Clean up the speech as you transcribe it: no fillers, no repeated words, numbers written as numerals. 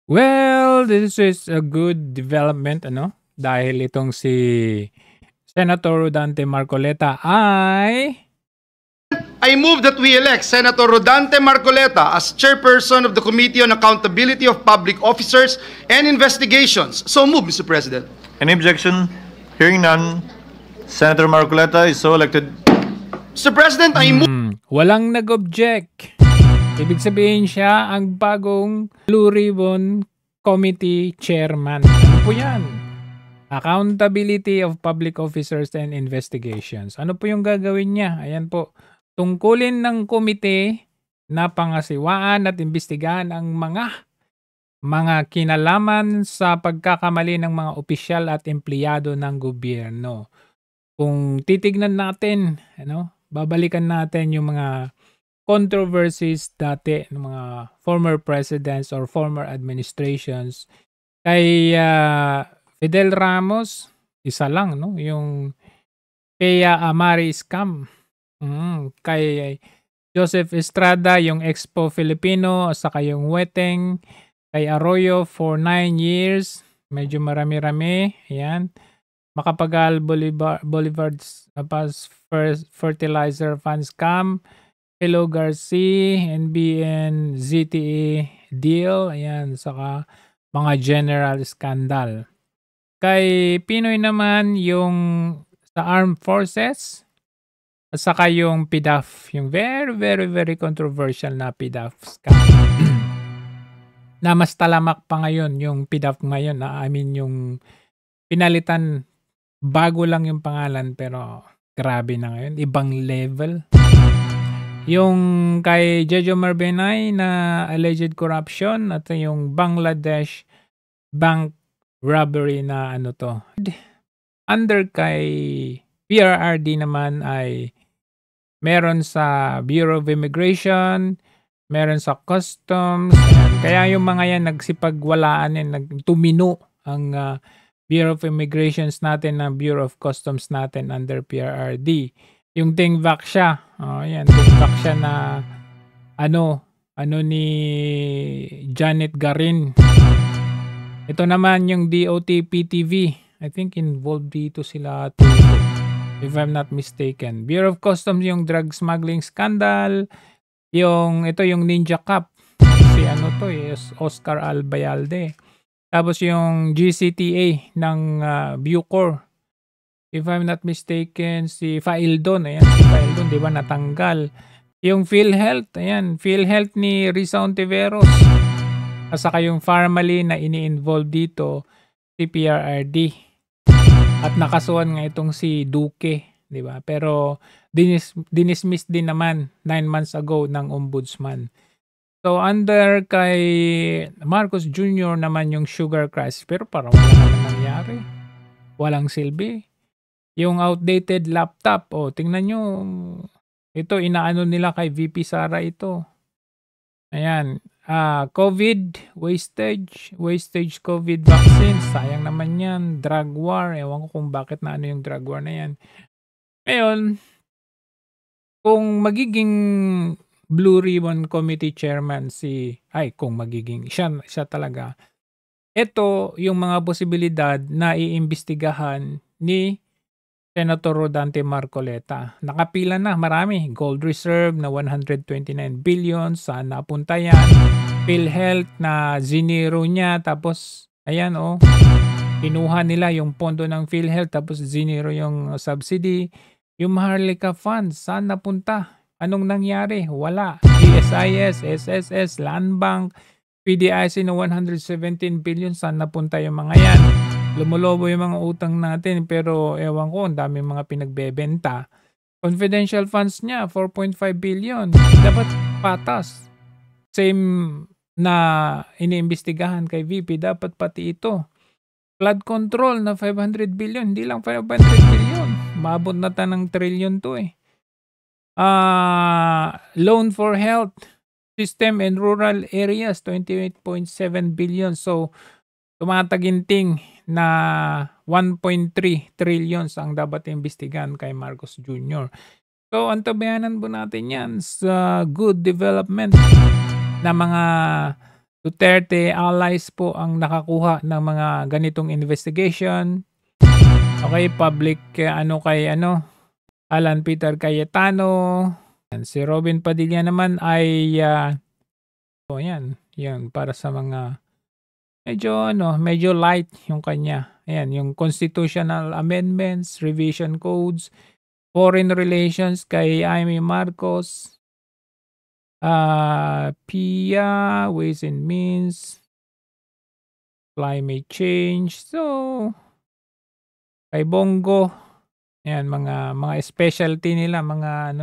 Well, this is a good development, ano? Dahil itong si Senator Rodante Marcoleta ay I move that we elect Senator Rodante Marcoleta as chairperson of the Committee on Accountability of Public Officers and Investigations. So move, Mr. President. Any objection? Hearing none, Senator Marcoleta is so elected. Mr. President, I move... walang nag-object. Ibig sabihin siya ang bagong Blue Ribbon Committee Chairman. Ano po yan? Accountability of Public Officers and Investigations. Ano po yung gagawin niya? Ayan po. Tungkulin ng komite na pangasiwaan at imbestigahan ang mga kinalaman sa pagkakamali ng mga opisyal at empleyado ng gobyerno. Kung titignan natin, babalikan natin yung mga controversies dati ng mga former presidents or former administrations. Kay Fidel Ramos, isa lang, yung Kaya Amari scam. Kay Joseph Estrada, yung Expo Filipino, saka yung Weteng. Kay Arroyo for 9 years. Medyo marami-rami. Ayan. Macapagal Boulevard's Fertilizer Fund Scam. Hello Garcia, NBN, ZTE deal. Ayan. Saka mga general scandal. Kay Pinoy naman, yung sa Armed Forces. At saka yung PDAF, yung very, very, very controversial na PDAF scam. Na mas talamak pa ngayon yung PDAF ngayon. Yung pinalitan, bago lang yung pangalan pero grabe na ngayon. Ibang level. Yung kay Jojo Marbenay na alleged corruption at yung Bangladesh bank robbery na Under kay PRRD naman ay meron sa Bureau of Immigration, meron sa Customs. Kaya yung mga yan nagsipagwalaan yan, nagtumino ang Bureau of Immigrations natin na Bureau of Customs natin under PRRD. Yung Dingvac siya. Dingvac siya na ni Janet Garin. Ito naman yung DOT PTV. I think involved dito sila if I'm not mistaken. Bureau of Customs yung drug smuggling scandal. Ito yung Ninja Cup. Si Oscar Albayalde. Tapos yung GCTA ng Bucor. If I'm not mistaken, si Faildon. Ayan, si Faildon, di ba, natanggal. Yung PhilHealth. Ayan, PhilHealth ni Risa Ontiveros. At saka yung Pharmaly na ini-involve dito, si PRRD. At nakasuhan nga itong si Duque, di ba? Pero dinismiss din naman 9 months ago ng ombudsman. So under kay Marcos Jr. naman yung sugar crisis, pero parang wala naman nangyari. Walang silbi. Yung outdated laptop, tingnan nyo, ito inaano nila kay VP Sara ito. Ayan. COVID, wastage COVID vaccine, sayang naman yan. Drug war, ewan ko kung bakit na yung drug war na yan. Ngayon, kung magiging Blue Ribbon Committee Chairman siya talaga, ito yung mga posibilidad na iimbestigahan ni Senator Rodante Marcoleta. Nakapila na, marami. Gold reserve na 129 billion. Saan napunta yan? PhilHealth na zinero niya. Tapos, ayan kinuha nila yung pondo ng PhilHealth. Tapos zinero yung subsidy. Yung Maharlika Funds, saan napunta? Anong nangyari? Wala. GSIS, SSS, Land Bank, PDIC na 117 billion. Saan napunta yung mga yan? Lumulobo yung mga utang natin pero ewan ko, ang dami mga pinagbebenta. Confidential funds niya, 4.5 billion. Dapat patas. Same na iniimbestigahan kay VP, dapat pati ito. Flood control na 500 billion. Hindi lang 500 billion. Maabot na ng trillion to Loan for health system in rural areas, 28.7 billion. So, tumataginting na 1.3 trillion ang dapat imbestigahan kay Marcos Jr. So, antabayanan po natin yan sa good development na mga Duterte allies po ang nakakuha ng mga ganitong investigation. Okay, public Alan Peter Cayetano. Si Robin Padilla naman ay yan para sa mga medyo light yung kanya. Ayan, yung constitutional amendments, revision codes, foreign relations kay Amy Marcos, PIA, ways and means, climate change. So, kay Bongo, ayan, mga specialty nila, mga